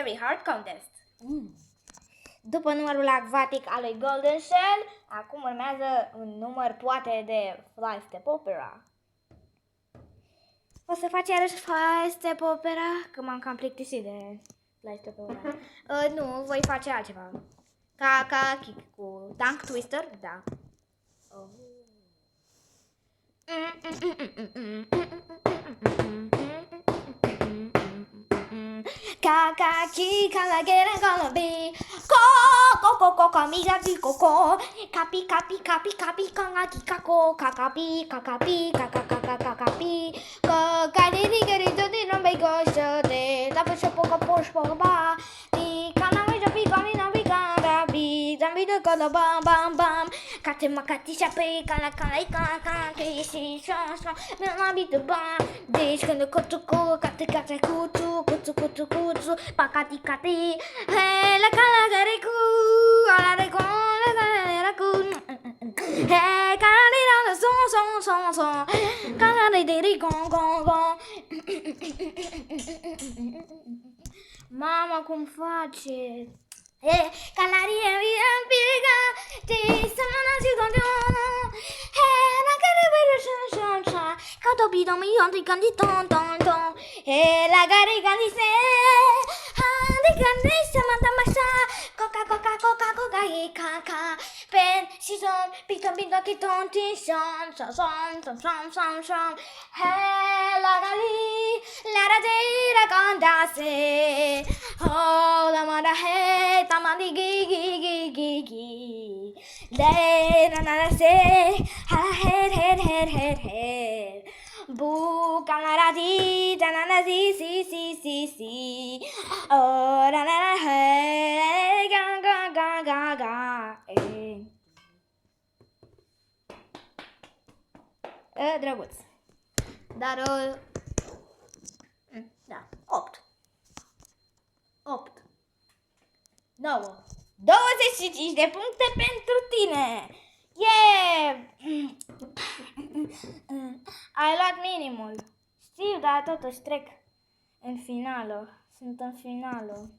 Very Hard Contest. După numărul acvatic al lui Golden Shell, acum urmează un număr poate de Fly Step Opera. O să faci iarăși Fly Step Opera? Că m-am cam plictisit de Fly Step Opera. Nu, voi face altceva. Ca kick cu Tongue Twister, da. Kaka la guerra gonna be co amiga di coco capi kanga ki kako kakapi kadiri gari jodi no be gosho de la po poco ba di kana me japi kani na bi kanda bi zambi do kodo bam kate makati chape kana ki si sha me na bi do ba de skando kotu kate kutu pakati hey la kala gariku ala de kon la gariku hey kala de la son kala de gon mama cum face canaria mia piega ti samana si don hey la cara vero sha kato bido mi on di ton hey la gari se Coca pen si son piton kiton son hey la radera condase oh la manda hey tamandi gi le na se ha head bu canaradi danana si oh danana hey ga drăguț. Dar da, 8 9 25 de puncte pentru tine. Yeah! Ai luat minimul. Știu, dar totuși trec în finală. Sunt în finală.